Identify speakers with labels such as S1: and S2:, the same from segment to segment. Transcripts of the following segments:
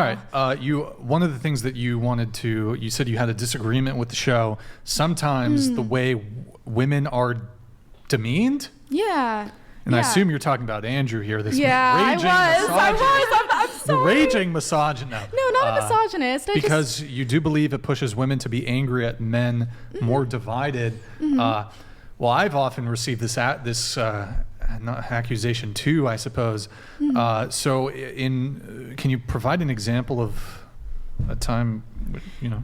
S1: right. One of the things that you said you had a disagreement with the show. Sometimes the way women are demeaned.
S2: Yeah.
S1: And I assume you're talking about Andrew here. This raging
S2: I was. I'm sorry.
S1: The raging misogynist.
S2: No, not a misogynist.
S1: Because you do believe it pushes women to be angry at men, more divided. Well, I've often received this accusation too, I suppose. So, can you provide an example of a time,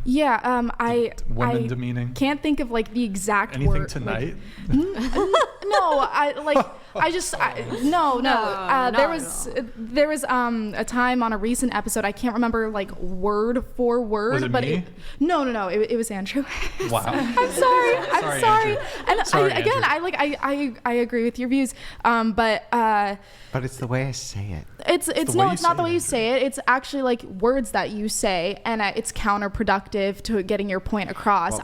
S2: Yeah,
S1: women demeaning?
S2: Can't think of like the exact
S1: anything
S2: word.
S1: tonight.
S2: There was a time on a recent episode, I can't remember like word for word.
S1: Was it
S2: but
S1: me?
S2: It was Andrew.
S1: Wow.
S2: I'm sorry.
S1: Andrew.
S2: And
S1: sorry,
S2: Andrew. I agree with your views. But
S3: it's the way I say it.
S2: It's not the way you say it. It's actually like words that you say, and it's counterproductive to getting your point across.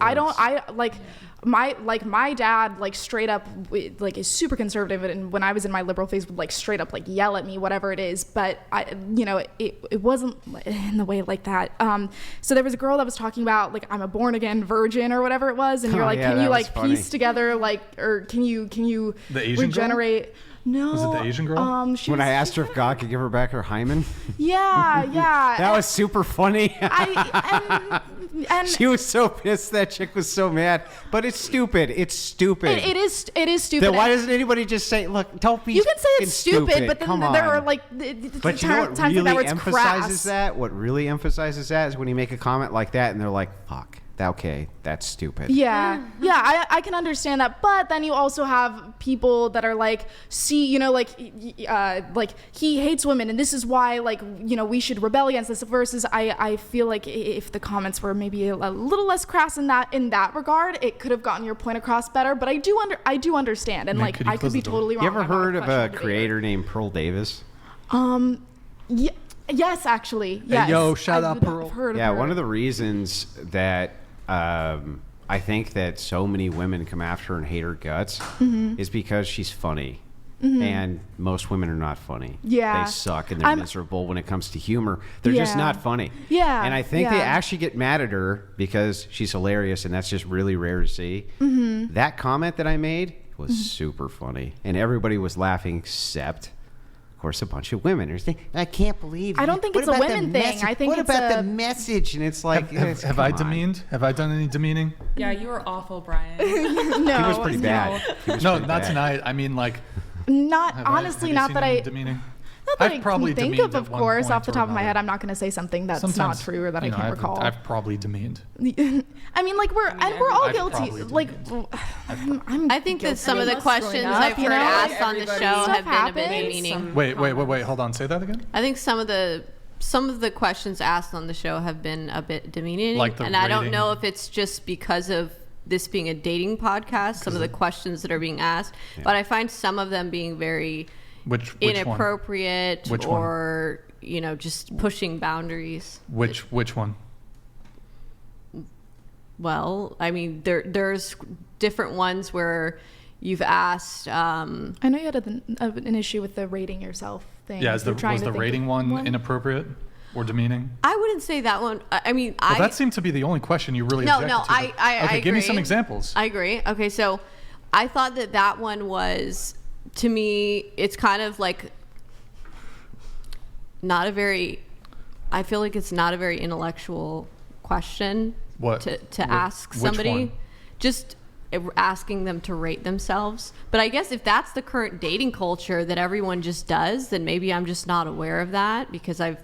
S2: My dad like straight up like is super conservative, and when I was in my liberal phase would like straight up like yell at me, whatever it is, but it wasn't in the way like that. So there was a girl that was talking about like I'm a born again virgin or whatever it was, and you're like, can you like piece together like, or can you
S1: the Asian
S2: regenerate
S1: girl?
S2: No.
S1: Was it the Asian girl?
S3: When I asked her if God could give her back her hymen?
S2: Yeah.
S3: That was super funny.
S2: And
S3: she was so pissed. That chick was so mad. But it's stupid. It is stupid.
S2: Then
S3: why doesn't anybody just say, look, don't be
S2: You can say it's stupid, but then there are like
S3: but you know what really emphasizes
S2: crass.
S3: that? What really emphasizes that is when you make a comment like that and they're like, fuck. Okay, that's stupid.
S2: Yeah, I can understand that, but then you also have people that are like, see, like he hates women, and this is why, like, we should rebel against this. Versus, I feel like if the comments were maybe a little less crass in that regard, it could have gotten your point across better. But I do understand, and like I could be totally wrong.
S3: You ever heard of a creator named Pearl Davis?
S2: Yeah. Yes, actually. Yes.
S1: Hey, yo, shout out Pearl.
S3: One of the reasons that I think that so many women come after her and hate her guts is because she's funny. And most women are not funny.
S2: Yeah.
S3: They suck and they're miserable when it comes to humor. They're just not funny.
S2: Yeah.
S3: And I think they actually get mad at her because she's hilarious, and that's just really rare to see. That comment that I made was super funny, and everybody was laughing except, of course, a bunch of women are saying, I can't believe
S2: I don't think it's a women thing. I think
S3: what about the message? And it's like,
S1: have I demeaned? Have I done any demeaning?
S4: Yeah, you were awful, Brian.
S2: No.
S3: He was pretty bad.
S1: Not tonight. I mean, like,
S2: not honestly, not that I
S1: demeaning.
S2: Not that
S1: I've probably
S2: can think
S1: demeaned
S2: of
S1: at one
S2: course,
S1: point
S2: off the
S1: or
S2: top of my
S1: another.
S2: head. I'm not going to say something that's
S1: Sometimes,
S2: not true or that I can't recall.
S1: I've probably demeaned.
S2: I mean, like we're all
S1: I've
S2: guilty.
S1: probably
S2: Like,
S5: I think that some of the questions I've heard asked on the show have been a bit demeaning.
S1: Wait. Hold on. Say that again.
S5: I think some of the questions asked on the show have been a bit demeaning, and I don't know if it's just because of this being a dating podcast, some of the questions that are being asked, but I find some of them being very inappropriate or just pushing boundaries.
S1: Which one?
S5: Well, I mean, there's different ones where you've asked.
S2: I know you had an issue with the rating yourself thing.
S1: Yeah, was the rating one inappropriate or demeaning?
S5: I wouldn't say that one. I mean,
S1: that seemed to be the only question you really objected to.
S5: I agree.
S1: Give me some examples.
S5: I agree. Okay, so I thought that one was, to me, it's kind of like I feel like it's not a very intellectual question to ask somebody.
S1: Which one?
S5: Just asking them to rate themselves. But I guess if that's the current dating culture that everyone just does, then maybe I'm just not aware of that because I've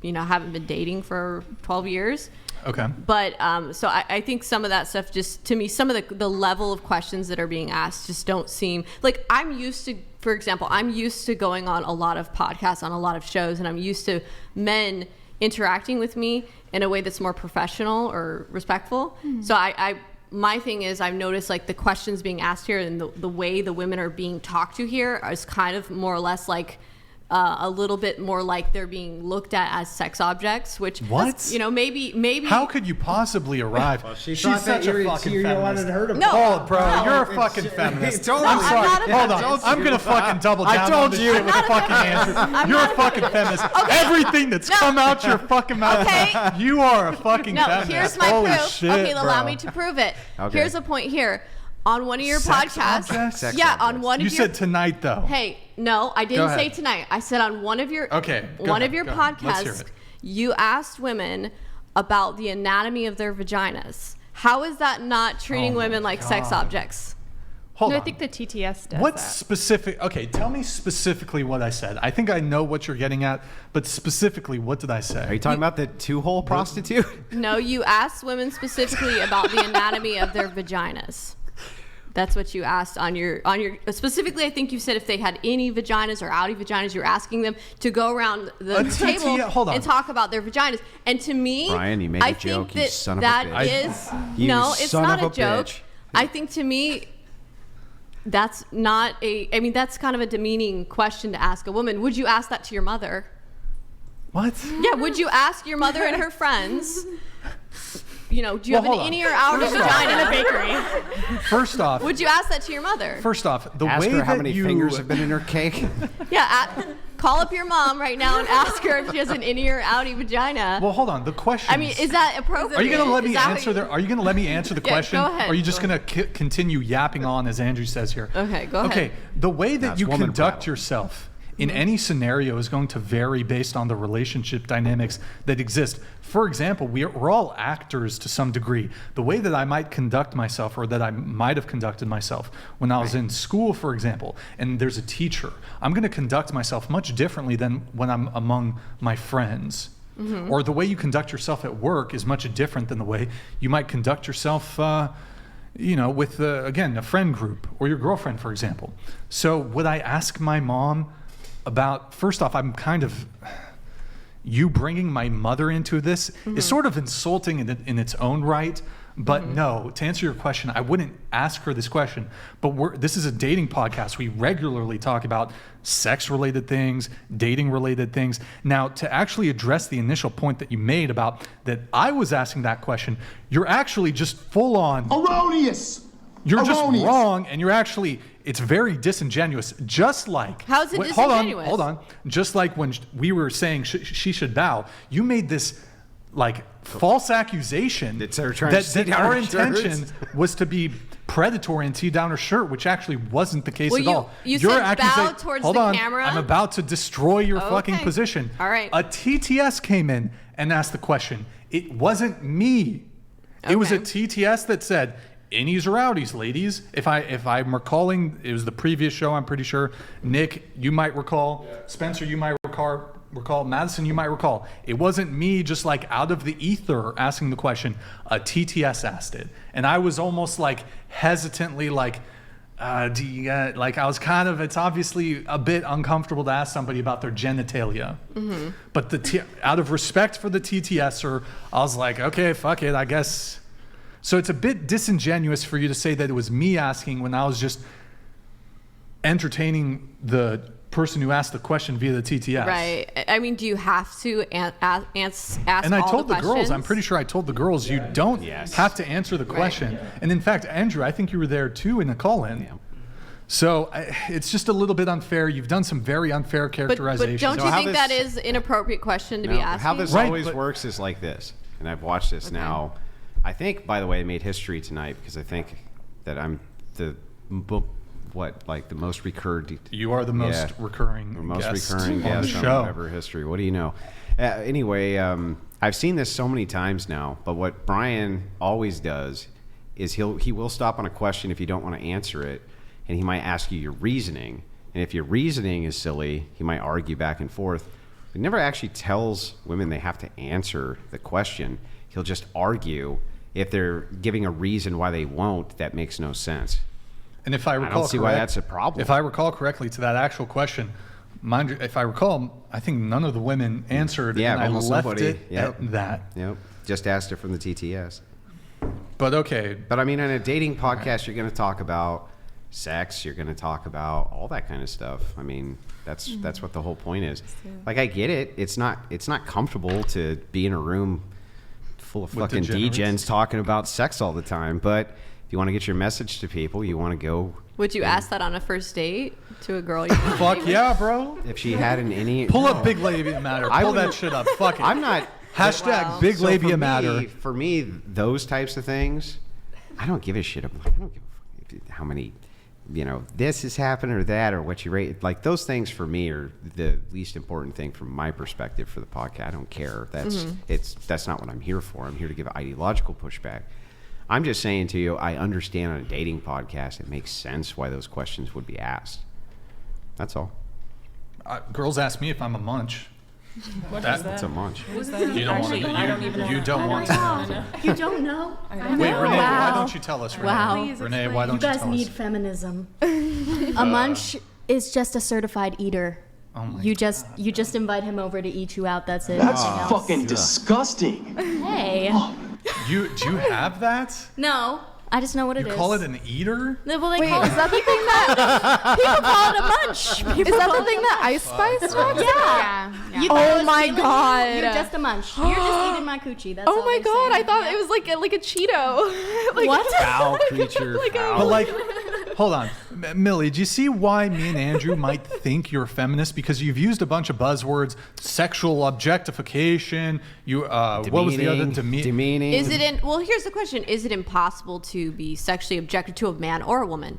S5: haven't been dating for 12 years.
S1: Okay.
S5: But so I think some of that stuff, just to me, some of the level of questions that are being asked just don't seem like I'm used to. For example, I'm used to going on a lot of podcasts, on a lot of shows, and I'm used to men interacting with me in a way that's more professional or respectful. So my thing is, I've noticed like the questions being asked here and the way the women are being talked to here is kind of more or less like a little bit more like they're being looked at as sex objects, which
S1: What?
S5: you know, maybe
S1: How could you possibly arrive?
S3: She's
S1: She's such a fucking
S3: you
S1: feminist.
S3: wanted her to
S5: No.
S1: Oh, bro,
S5: No.
S1: you're a fucking feminist.
S3: Totally.
S1: I'm
S5: No, I'm
S1: sorry.
S5: not a
S1: Hold on.
S5: feminist.
S1: I'm gonna fucking double down
S3: I told
S1: on this
S3: you.
S1: shit with a fucking answer. You're a fucking feminist. Everything that's come out your fucking mouth,
S5: Okay.
S1: you are a fucking
S5: No,
S1: feminist.
S5: here's my
S1: Holy
S5: proof.
S1: shit,
S5: Okay,
S1: bro.
S5: allow me to prove it.
S3: Okay.
S5: Here's a point here. On one of your
S1: Sex
S5: podcasts,
S1: objects?
S3: Sex
S5: yeah,
S3: objects.
S5: on one
S1: You
S5: of your
S1: said tonight, though.
S5: Hey, no, I
S1: Go
S5: didn't
S1: ahead.
S5: say tonight. I said on one of your
S1: Okay, go
S5: one
S1: ahead,
S5: of your
S1: go ahead. Let's hear
S5: podcasts,
S1: it.
S5: you asked women about the anatomy of their vaginas. How is that not treating
S1: Oh my
S5: women like sex
S1: God.
S5: objects?
S1: Hold
S4: No,
S1: on.
S4: I think the TTS does
S1: What
S4: that.
S1: specific? Okay, tell me specifically what I said. I think I know what you're getting at, but specifically, what did I say?
S3: Are you talking about the two-hole prostitute?
S5: No, you asked women specifically about the anatomy of their vaginas. That's what you asked on your specifically. I think you said if they had any vaginas or outie vaginas, you're asking them to go around the table
S1: hold on.
S5: and talk about their vaginas. And to me,
S3: Brian, you made a
S5: I
S3: joke,
S5: think
S3: you
S5: that
S3: son of a
S5: that
S3: bitch.
S5: is
S3: You
S5: no, it's
S3: son
S5: not
S3: of
S5: a
S3: a
S5: joke.
S3: bitch.
S5: I think to me, that's not a. I mean, that's kind of a demeaning question to ask a woman. Would you ask that to your mother?
S1: What?
S5: Yeah, would you ask your mother and her friends? You know, do you
S1: Well,
S5: have an
S1: hold on.
S5: innie or outie
S1: First off-
S5: vagina in a bakery?
S1: First off,
S5: Would you ask that to your mother?
S1: first off, the
S3: Ask
S1: way
S3: her how
S1: that
S3: many
S1: you
S3: fingers have been in her cake.
S5: Yeah, call up your mom right now and ask her if she has an innie or outie vagina.
S1: Well, hold on. The question.
S5: I mean, is that appropriate?
S1: Are you going to let
S5: Is
S1: me
S5: that
S1: answer
S5: what
S1: the? Are you going to let me answer the
S5: Yeah,
S1: question?
S5: go ahead.
S1: Or are you just
S5: Go
S1: going to continue yapping on as Andrew says here?
S5: Okay, go ahead.
S1: Okay, the way that
S3: That's
S1: you
S3: woman
S1: conduct
S3: prattle.
S1: yourself in any scenario is going to vary based on the relationship dynamics that exist. For example, we're all actors to some degree. The way that I might conduct myself, or that I might have conducted myself when I was in school, for example, and there's a teacher, I'm going to conduct myself much differently than when I'm among my friends. Or the way you conduct yourself at work is much different than the way you might conduct yourself with, again, a friend group or your girlfriend, for example. So would I ask my mom about, first off, I'm kind of, you bringing my mother into this is sort of insulting in its own right. But no, to answer your question, I wouldn't ask her this question. But this is a dating podcast. We regularly talk about sex-related things, dating-related things. Now, to actually address the initial point that you made about that I was asking that question, you're actually just full on.
S6: Erroneous.
S1: You're just
S6: Erroneous.
S1: wrong, and you're actually, it's very disingenuous. Just like.
S5: How is it
S1: Hold
S5: disingenuous?
S1: on, hold on. Just like when we were saying she should bow, you made this like false accusation
S3: That they're trying to see
S1: that
S3: down
S1: our
S3: her
S1: intention
S3: shirts.
S1: was to be predatory and see down her shirt, which actually wasn't the case
S5: Well,
S1: at
S5: you-
S1: all.
S5: you
S1: Your
S5: said bow
S1: accusa-
S5: towards
S1: hold
S5: the
S1: on,
S5: camera?
S1: I'm about to destroy your fucking
S5: Okay.
S1: position.
S5: All right.
S1: A TTS came in and asked the question. It wasn't me. It was a
S5: Okay.
S1: TTS that said, innies or outies, ladies. If I'm recalling, it was the previous show, I'm pretty sure. Nick, you might recall. Spencer, you might recall. Madison, you might recall. It wasn't me just like out of the ether asking the question. A TTS asked it. And I was almost like hesitantly like, do you get, like I was kind of, it's obviously a bit uncomfortable to ask somebody about their genitalia. But out of respect for the TTSer, I was like, okay, fuck it, I guess. So it's a bit disingenuous for you to say that it was me asking when I was just entertaining the person who asked the question via the TTS.
S5: Right. I mean, do you have to ask
S1: And I
S5: all
S1: told the girls,
S5: questions?
S1: I'm pretty sure I told the girls, you don't
S3: Yes.
S1: have to answer the question. And in fact, Andrew, I think you were there too in the call-in.
S3: Yeah.
S1: So it's just a little bit unfair. You've done some very unfair
S5: But
S1: characterizations.
S5: don't
S3: So
S5: you
S3: how
S5: think
S3: this-
S5: that is an inappropriate question to be
S3: No,
S5: asking?
S3: how this
S1: Right,
S3: always
S1: but-
S3: works is like this, and I've watched this now. I think, by the way, I made history tonight because I think that I'm the most recurred.
S1: You are the most recurring
S3: the most
S1: guest
S3: recurring
S1: on the
S3: guest
S1: show.
S3: whatever history. What do you know? Anyway, I've seen this so many times now. But what Brian always does is he will stop on a question if you don't want to answer it, and he might ask you your reasoning. And if your reasoning is silly, he might argue back and forth. He never actually tells women they have to answer the question. He'll just argue if they're giving a reason why they won't. That makes no sense.
S1: And if I recall
S3: see why that's a problem.
S1: If I recall correctly to that actual question, mind you, if I recall, I think none of the women answered,
S3: Yeah,
S1: and I
S3: almost
S1: left
S3: nobody.
S1: it
S3: Yep.
S1: at that.
S3: Yep. Just asked it from the TTS.
S1: But okay,
S3: But I mean, on a dating podcast, you're going to talk about sex. You're going to talk about all that kind of stuff. I mean, that's what the whole point is. Like, I get it. It's not comfortable to be in a room full of
S1: With
S3: fucking
S1: degenerates?
S3: degens talking about sex all the time. But if you want to get your message to people, you want to go.
S5: Would you ask that on a first date to a girl? You
S1: Fuck yeah, bro.
S3: If she had any,
S1: Pull up Big Labia Matter.
S3: I
S1: Pull that
S3: wouldn't-
S1: shit up. Fuck it.
S3: I'm not.
S1: Hashtag
S5: Wow.
S1: Big
S3: So
S1: Labia Matter.
S3: For me, those types of things, I don't give a shit about. I don't give a how many, this has happened or that or what you rate. Like, those things for me are the least important thing from my perspective for the podcast. I don't care. That's not what I'm here for. I'm here to give ideological pushback. I'm just saying to you, I understand on a dating podcast, it makes sense why those questions would be asked. That's all.
S1: Girls ask me if I'm a munch.
S4: What
S1: That-
S4: is that?
S3: It's a munch.
S4: What is that?
S1: You don't want
S4: Actually,
S1: to.
S4: I don't even
S1: You
S4: know.
S1: don't want to.
S4: know.
S2: You don't know?
S4: I don't
S1: Wait,
S4: know.
S1: Renee, why
S2: Wow.
S1: don't you tell us, Renee?
S5: Wow.
S2: Please
S1: Renee,
S2: explain.
S1: why
S6: You
S1: don't you
S6: guys
S1: tell
S6: need
S1: us?
S6: feminism. A munch is just a certified eater.
S1: Oh my
S6: You just invite him over to eat you out. That's it.
S7: That's
S6: Nothing else.
S7: fucking disgusting.
S6: Hey.
S1: Do you have that?
S6: No, I just know what it
S1: You
S6: is.
S1: call it an eater?
S6: No, well, they
S2: Wait,
S6: call
S2: is
S6: it.
S2: that the thing that
S6: People call it a munch.
S2: is that the thing that Ice Spice talks about?
S6: Yeah. You
S2: Oh
S6: thought I was
S2: my
S6: stealing you?
S2: God.
S6: You're just a munch. You're just eating my coochie. That's
S2: Oh
S6: all
S2: my
S6: they
S2: god,
S6: say.
S2: I thought it was like a Cheeto. Like,
S6: What?
S3: Foul creature. foul.
S1: But like, hold on, Millie, do you see why me and Andrew might think you're a feminist? Because you've used a bunch of buzzwords: sexual objectification. What was the other?
S3: Demeaning.
S5: Is it well, here's the question. Is it impossible to be sexually objected to a man or a woman?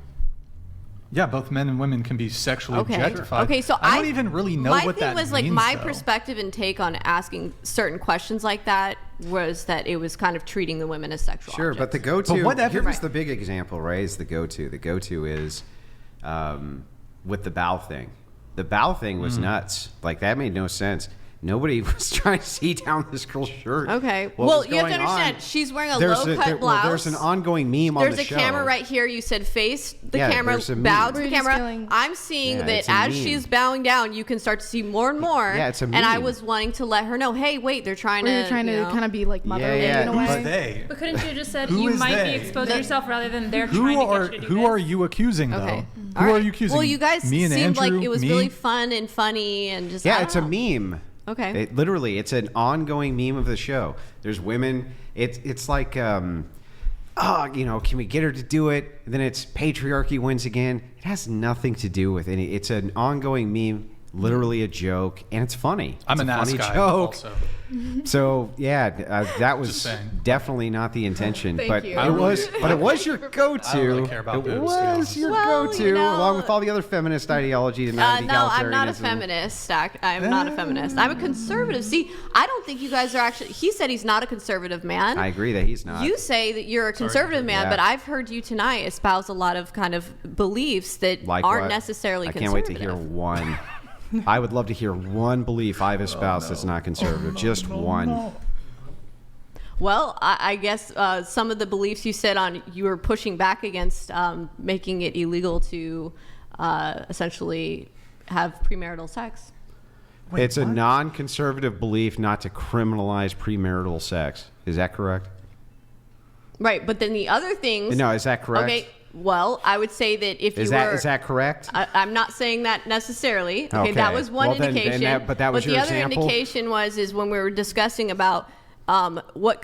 S1: Yeah, both men and women can be sexually objectified.
S5: Okay, so
S1: I don't even really know
S5: my
S1: what
S5: thing
S1: that
S5: was like
S1: means,
S5: my
S1: though.
S5: perspective and take on asking certain questions like that was that it was kind of treating the women as sexual
S3: Sure, but the
S5: objects.
S3: go-to,
S1: But whatever-
S3: here's the big example, right, is the go-to. The go-to is with the bow thing. The bow thing was nuts. Like, that made no sense. Nobody was trying to see down this girl's shirt.
S5: Okay.
S3: What
S5: Well,
S3: was
S5: you have to
S3: going
S5: understand,
S3: on.
S5: she's wearing a
S3: There's
S5: low-cut blouse.
S3: there's an ongoing meme on
S5: There's
S3: the
S5: a
S3: show.
S5: camera right here. You said face the
S3: Yeah,
S5: camera,
S3: there's a meme.
S5: bow to
S2: We're
S5: the
S2: just
S5: camera.
S2: feeling-
S5: I'm seeing
S3: Yeah,
S5: that
S3: it's a
S5: as
S3: meme.
S5: she's bowing down, you can start to see more and more.
S3: Yeah, it's a
S5: And I
S3: meme.
S5: was wanting to let her know, hey, wait, they're trying
S2: Were
S5: to.
S2: you trying to kind of be like motherly
S3: yeah.
S2: in a
S1: Who's
S2: way?
S1: they?
S4: But couldn't you have just said
S1: Who
S4: you
S1: is
S4: might
S1: they?
S4: be exposing yourself rather than they're
S1: Who
S4: trying
S1: are
S4: to get you to do
S1: who
S4: this?
S1: are you accusing though?
S5: Okay.
S1: Who
S5: All
S1: are
S5: right.
S1: you accusing?
S5: Well, you guys
S1: me and
S5: seemed
S1: Andrew,
S5: like it was
S1: me?
S5: really fun and funny and just.
S3: Yeah,
S5: I
S3: it's a
S5: don't know.
S3: meme.
S5: Okay.
S3: Literally, it's an ongoing meme of the show. There's women. It's like, can we get her to do it? And then it's patriarchy wins again. It has nothing to do with any. It's an ongoing meme, literally a joke, and it's funny.
S1: I'm
S3: it's
S1: a
S3: funny
S1: nice guy.
S3: joke.
S1: Also.
S3: So yeah, that was
S1: saying.
S3: definitely not the intention,
S2: Thank
S3: but
S2: you.
S3: it was. But it was your go-to.
S1: I don't really care about
S3: it
S1: boobs, to be
S3: was
S1: honest.
S3: your
S5: Well,
S3: go-to,
S5: you know-
S3: along with all the other feminist ideology and
S5: No, I'm not a
S3: egalitarianism.
S5: feminist. I'm not a feminist. I'm a conservative. See, I don't think you guys are actually. He said he's not a conservative man.
S3: I agree that he's not.
S5: You say that you're a conservative man,
S3: Yeah.
S5: but I've heard you tonight espouse a lot of kind of beliefs that
S3: Like
S5: aren't
S3: what?
S5: necessarily
S3: I can't
S5: conservative.
S3: wait to hear one. I would love to hear one belief I've espoused that's not conservative. Just one.
S5: Well, I guess some of the beliefs you said on you were pushing back against making it illegal to essentially have premarital sex.
S1: Wait,
S3: It's a
S1: what?
S3: non-conservative belief not to criminalize premarital sex. Is that correct?
S5: Right, but then the other things.
S3: No, is that correct?
S5: Okay. Well, I would say that if
S3: Is
S5: you
S3: that
S5: were.
S3: is that correct?
S5: I'm not saying that necessarily. Okay,
S3: Okay.
S5: that was one
S3: Well, then
S5: indication.
S3: but that was
S5: the
S3: your
S5: other
S3: example?
S5: indication is when we were discussing about what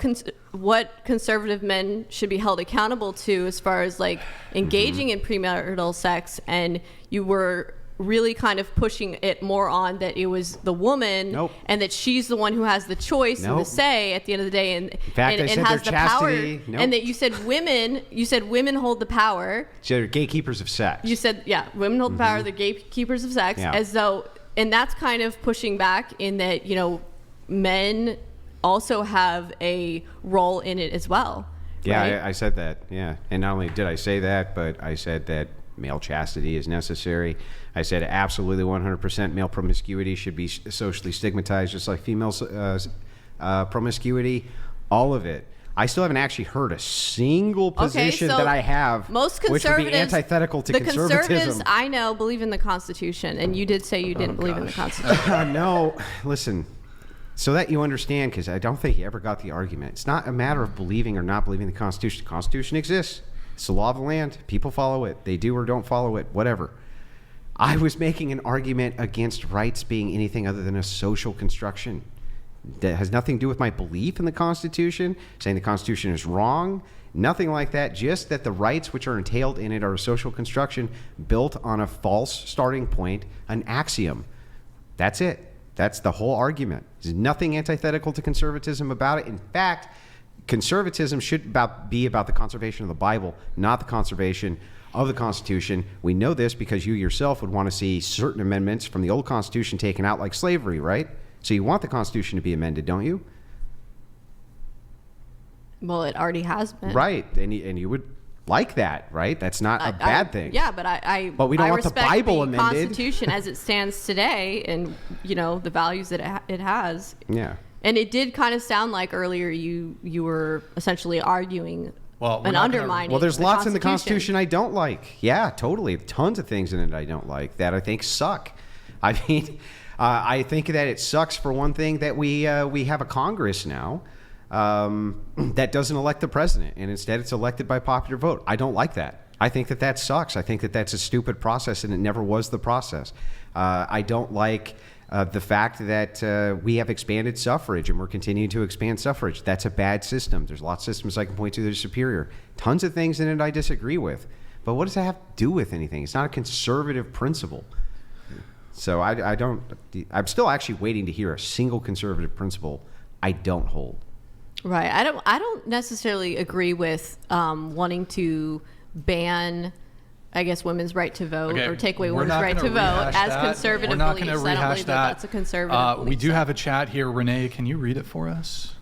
S5: conservative men should be held accountable to as far as like engaging in premarital sex, and you were really kind of pushing it more on that it was the woman
S3: Nope.
S5: and that she's the one who has the choice and
S3: Nope.
S5: the say at the end of the day and
S3: fact, I
S5: and
S3: said
S5: has
S3: their
S5: the power
S3: chastity. Nope.
S5: and that you said women hold the power.
S3: So they're gatekeepers of sex.
S5: You said, yeah, women hold the power, they're gatekeepers of sex,
S3: Yeah.
S5: as though, and that's kind of pushing back in that, men also have a role in it as well.
S3: Yeah,
S5: right?
S3: I said that. Yeah, and not only did I say that, but I said that male chastity is necessary. I said absolutely 100% male promiscuity should be socially stigmatized, just like female promiscuity. All of it. I still haven't actually heard a single position
S5: so
S3: that I have
S5: most
S3: which would be
S5: conservatives,
S3: antithetical to
S5: the
S3: conservatism.
S5: conservatives I know believe in the Constitution, and you did say you didn't believe in the Constitution.
S3: No, listen. So that you understand, because I don't think you ever got the argument. It's not a matter of believing or not believing the Constitution. The Constitution exists. It's the law of the land. People follow it. They do or don't follow it, whatever. I was making an argument against rights being anything other than a social construction that has nothing to do with my belief in the Constitution, saying the Constitution is wrong, nothing like that, just that the rights which are entailed in it are a social construction built on a false starting point, an axiom. That's it. That's the whole argument. There's nothing antithetical to conservatism about it. In fact, conservatism should be about the conservation of the Bible, not the conservation of the Constitution. We know this because you yourself would want to see certain amendments from the old Constitution taken out, like slavery, right? So you want the Constitution to be amended, don't you?
S5: Well, it already has been.
S3: Right. And you would like that, right? That's not a bad thing.
S5: Yeah, but
S3: But we don't
S5: I
S3: want the
S5: respect
S3: Bible
S5: the
S3: amended.
S5: Constitution as it stands today, and the values that it has.
S3: Yeah.
S5: And it did kind of sound like earlier you were essentially arguing and undermining.
S3: Well, there's lots in the Constitution I don't like. Yeah, totally. Tons of things in it I don't like that I think suck. I mean, I think that it sucks, for one thing, that we have a Congress now that doesn't elect the president, and instead it's elected by popular vote. I don't like that. I think that sucks. I think that that's a stupid process, and it never was the process. I don't like the fact that we have expanded suffrage and we're continuing to expand suffrage. That's a bad system. There's lots of systems I can point to that are superior. Tons of things in it I disagree with. But what does that have to do with anything? It's not a conservative principle. So I'm still actually waiting to hear a single conservative principle I don't hold.
S5: Right. I don't necessarily agree with wanting to ban, I guess, women's right to vote or take away women's right to vote as conservative beliefs. I don't believe that's a conservative belief.
S1: We do have a chat here. Renee, can you read it for us?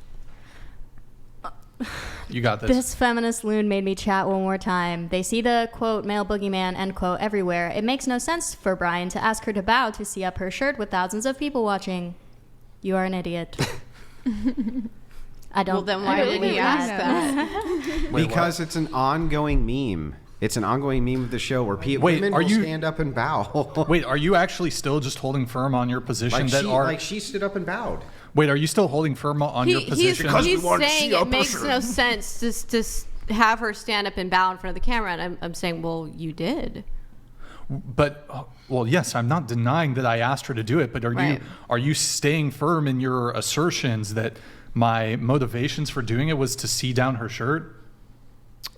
S1: You got this.
S6: This feminist loon made me chat one more time. They see the, quote, male boogeyman, end quote, everywhere. It makes no sense for Brian to ask her to bow to see up her shirt with thousands of people watching. You are an idiot. I don't.
S5: Well, then why did he ask that?
S3: Because it's an ongoing meme. It's an ongoing meme of the show where women will stand up and bow.
S1: Wait, are you actually still just holding firm on your position
S3: like she stood up and bowed?
S1: Wait, are you still holding firm on your position?
S5: He's saying it makes no sense to have her stand up and bow in front of the camera, and I'm saying, well, you did.
S1: But well, yes, I'm not denying that I asked her to do it, but are you staying firm in your assertions that my motivations for doing it was to see down her shirt?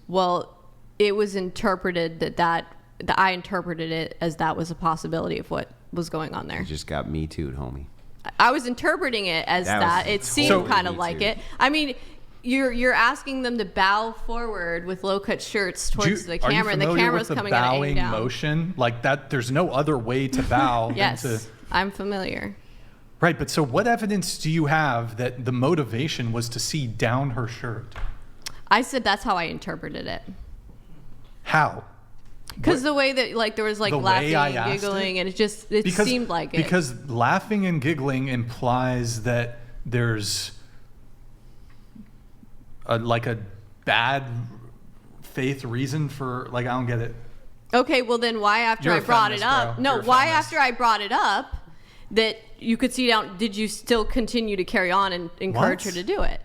S5: Well, it was interpreted that I interpreted it as that was a possibility of what was going on there.
S3: You just got me too'd, homie.
S5: I was interpreting it as that. It seemed kind of like it. I mean, you're asking them to bow forward with low-cut shirts towards the camera, and the camera's coming at an angle down.
S1: Motion like that? There's no other way to bow.
S5: Yes, I'm familiar.
S1: Right, but so what evidence do you have that the motivation was to see down her shirt?
S5: I said that's how I interpreted it.
S1: How?
S5: Because the way that there was laughing and giggling, and it seemed like it.
S1: Because laughing and giggling implies that there's a bad faith reason for I don't get it.
S5: Okay, well then why after I brought it up? No, why after I brought it up that you could see down? Did you still continue to carry on and encourage her to do it?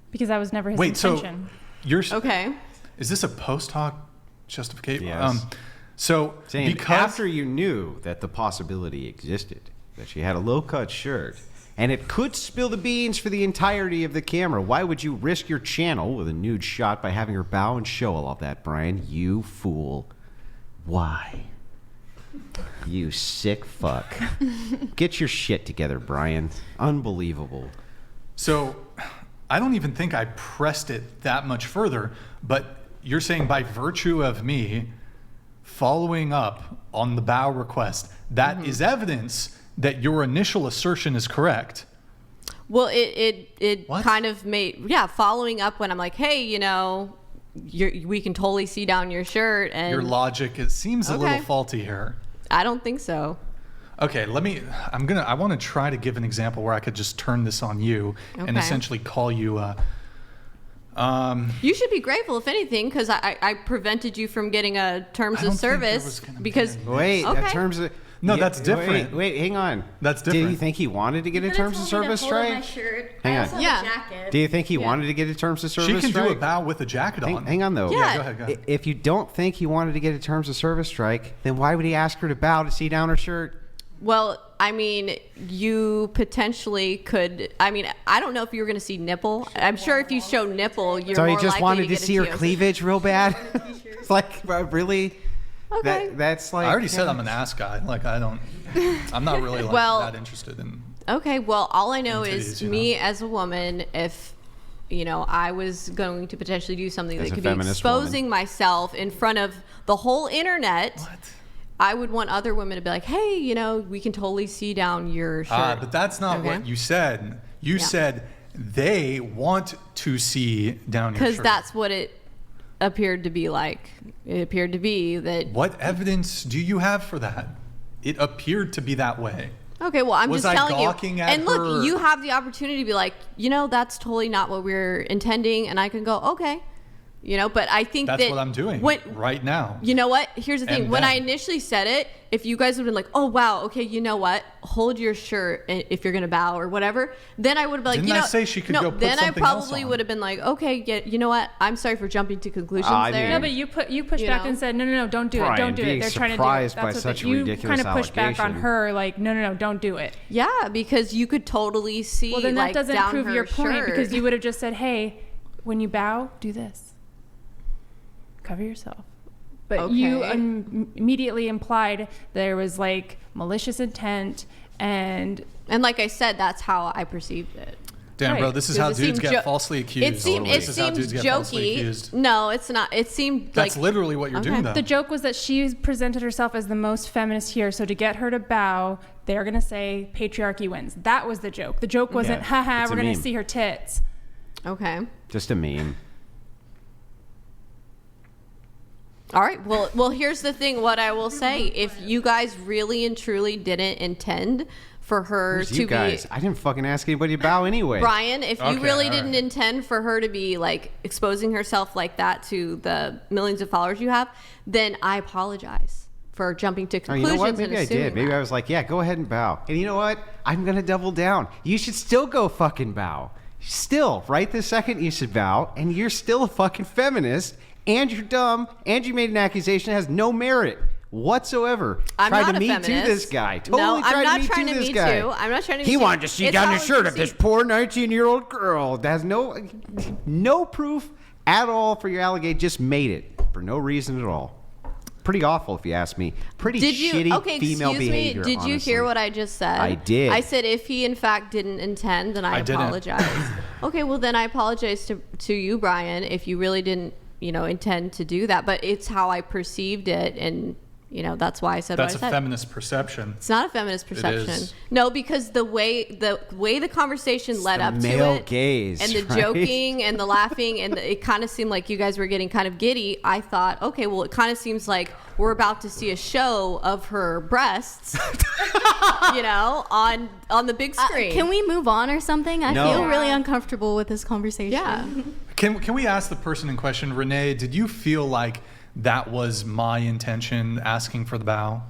S4: Because that was never his intention.
S1: So you're
S5: okay.
S1: Is this a post hoc justification?
S3: Yes.
S1: So
S3: because after you knew that the possibility existed, that she had a low-cut shirt, and it could spill the beans for the entirety of the camera, why would you risk your channel with a nude shot by having her bow and show all of that, Brian? You fool. Why? You sick fuck. Get your shit together, Brian. Unbelievable.
S1: So I don't even think I pressed it that much further, but you're saying by virtue of me following up on the bow request, that is evidence that your initial assertion is correct.
S5: Well, it kind of made, following up when I'm like, hey, we can totally see down your shirt. And
S1: your logic, it seems a little faulty here.
S5: I don't think so.
S1: Okay, I want to try to give an example where I could just turn this on you and essentially call you
S5: you should be grateful, if anything, because I prevented you from getting a terms of service because
S1: No, that's different.
S3: Wait, hang on.
S1: That's different.
S3: Do you think he wanted to get a terms of service strike? Hang on.
S5: Yeah.
S3: Do you think he wanted to get a terms of service
S1: She can
S3: strike?
S1: do a bow with a jacket on.
S3: Hang on, though.
S5: Yeah.
S1: Go ahead.
S3: If you don't think he wanted to get a terms of service strike, then why would he ask her to bow to see down her shirt?
S5: Well, I mean, you potentially could. I mean, I don't know if you were going to see nipple. I'm sure if you show nipple, you're
S3: So
S5: more
S3: he just
S5: likely
S3: wanted to
S5: get
S3: see
S5: a
S3: her
S5: TOC.
S3: cleavage real bad? It's like, really?
S5: Okay.
S3: That's like...
S1: I already said I'm an ass guy. Like, I'm not really like
S5: Well,
S1: that interested in.
S5: Okay, well, all I know
S1: In
S5: is
S1: titties, you
S5: me as a woman, if I was going to potentially do something
S3: As
S5: that
S3: a
S5: could be
S3: feminist
S5: exposing myself in front of the whole internet,
S1: What?
S5: I would want other women to be like, hey, we can totally see down your shirt.
S1: But that's not
S5: Okay.
S1: what you said. You said they want to see down your
S5: Because
S1: shirt.
S5: that's what it appeared to be like. It appeared to be that.
S1: What evidence do you have for that? It appeared to be that way.
S5: Okay, well, I'm
S1: Was
S5: just
S1: I
S5: telling you.
S1: gawking at
S5: And look,
S1: her?
S5: you have the opportunity to be like, that's totally not what we're intending. And I can go, okay. But I think
S1: That's what I'm doing right now.
S5: You know what? Here's the thing.
S1: And
S5: When I
S1: then.
S5: initially said it, if you guys would have been like, oh, wow, okay, you know what? Hold your shirt if you're going to bow or whatever, then I would have been like,
S1: Didn't I say she could go put
S5: then I
S1: something else
S5: probably
S1: on?
S5: would have been like, okay, yeah, you know what? I'm sorry for jumping to conclusions
S3: I
S5: there.
S3: mean-
S4: No, but you pushed back and said, no, don't do it,
S3: Brian,
S4: don't do
S3: being
S4: it. They're trying to do it.
S3: surprised by
S4: That's what
S3: such a
S4: you
S3: ridiculous
S4: kind of pushed back on
S3: allegation.
S4: her, like, no, don't do it.
S5: Yeah, because you could totally see.
S4: Well, then that
S5: like,
S4: doesn't
S5: down
S4: prove
S5: her
S4: your point
S5: shirt.
S4: because you would have just said, hey, when you bow, do this. Cover yourself. But you
S5: Okay.
S4: immediately implied there was like malicious intent and
S5: like I said, that's how I perceived it.
S1: Damn, bro,
S4: Right.
S1: this is how
S5: Because
S1: dudes
S5: seemed
S1: get falsely accused.
S5: It seemed
S1: This is how dudes get falsely
S5: jokey.
S1: accused.
S5: No, it's not. It seemed
S1: That's
S5: like
S1: literally what you're
S5: Okay.
S1: doing, though.
S4: the joke was that she presented herself as the most feminist here. So to get her to bow, they're going to say patriarchy wins. That was the joke. The joke wasn't,
S3: Yeah,
S4: haha,
S3: it's
S4: we're
S3: a
S4: going to
S3: meme.
S4: see her tits.
S5: Okay.
S3: Just a meme.
S5: All right. Well, here's the thing. What I will say, if you guys really and truly didn't intend for her
S3: Where's
S5: to
S3: you guys? I didn't fucking ask anybody to bow anyway.
S5: Brian, if you
S1: Okay,
S5: really
S1: all
S5: didn't
S1: right.
S5: intend for her to be like exposing herself like that to the millions of followers you have, then I apologize for jumping to
S3: Oh,
S5: conclusions.
S3: you know what? Maybe
S5: and
S3: I
S5: assuming
S3: did. Maybe
S5: that.
S3: I was like, yeah, go ahead and bow. And you know what? I'm going to double down. You should still go fucking bow. Still, right this second, you should bow. And you're still a fucking feminist. And you're dumb. And you made an accusation that has no merit whatsoever.
S5: I'm
S3: Tried
S5: not
S3: to
S5: a
S3: me too
S5: feminist.
S3: this guy. Totally
S5: No, I'm
S3: tried
S5: not
S3: to me
S5: trying
S3: too
S5: to
S3: this
S5: me
S3: guy.
S5: too. I'm not trying to
S3: He
S5: me too.
S3: wanted to see
S5: It's
S3: down
S5: how
S3: the
S5: it's
S3: shirt of this
S5: perceived.
S3: poor 19-year-old girl that has no proof at all for your allegation. Just made it for no reason at all. Pretty awful, if you ask me. Pretty
S5: Did you?
S3: shitty
S5: Okay,
S3: female
S5: excuse
S3: behavior.
S5: me. Did you hear
S3: honestly.
S5: what I just said?
S3: I did.
S5: I said if he in fact didn't intend, then I
S1: didn't.
S5: apologize. Okay, well then I apologize to you, Brian, if you really didn't, intend to do that. But it's how I perceived it, and that's why I said
S1: That's a
S5: what I said.
S1: feminist perception.
S5: It's not a feminist perception.
S1: is.
S5: No, because the way the conversation led
S3: the
S5: up to
S3: male
S5: it,
S3: gaze,
S5: and the
S3: right?
S5: joking and the laughing, and it kind of seemed like you guys were getting kind of giddy. I thought, okay, well, it kind of seems like we're about to see a show of her breasts, on the big screen.
S6: Can we move on or something? I
S3: No.
S6: feel really uncomfortable with this conversation.
S5: Yeah.
S1: Can we ask the person in question, Renee, did you feel like that was my intention, asking for the bow?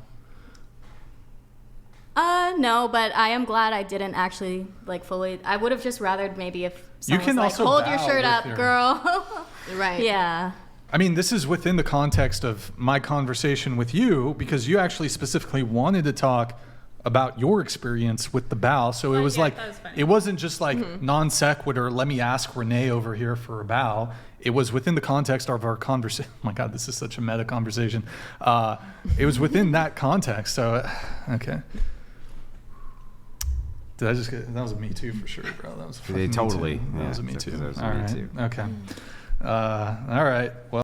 S6: No, but I am glad I didn't actually fully. I would have just rathered maybe if
S1: You
S6: someone
S1: can
S6: was
S1: also
S6: hold your
S1: bow
S6: shirt
S1: with
S6: up,
S1: your-
S6: girl.
S5: Right.
S6: Yeah.
S1: I mean, this is within the context of my conversation with you because you actually specifically wanted to talk about your experience with the bow. So it was
S4: yeah,
S1: like,
S4: that was funny.
S1: it wasn't just like
S5: Mm-hmm.
S1: non sequitur, let me ask Renee over here for a bow. It was within the context of our conversation. Oh my God, this is such a meta conversation. It was within that context. So, okay. Did I just get, that was a Me Too for sure, bro. That was a fucking Me Too.
S3: Totally.
S1: That
S3: Yeah,
S1: was a Me
S3: except
S1: Too.
S3: that was a
S1: All
S3: Me
S1: right.
S3: Too.
S1: Okay. All right. Well.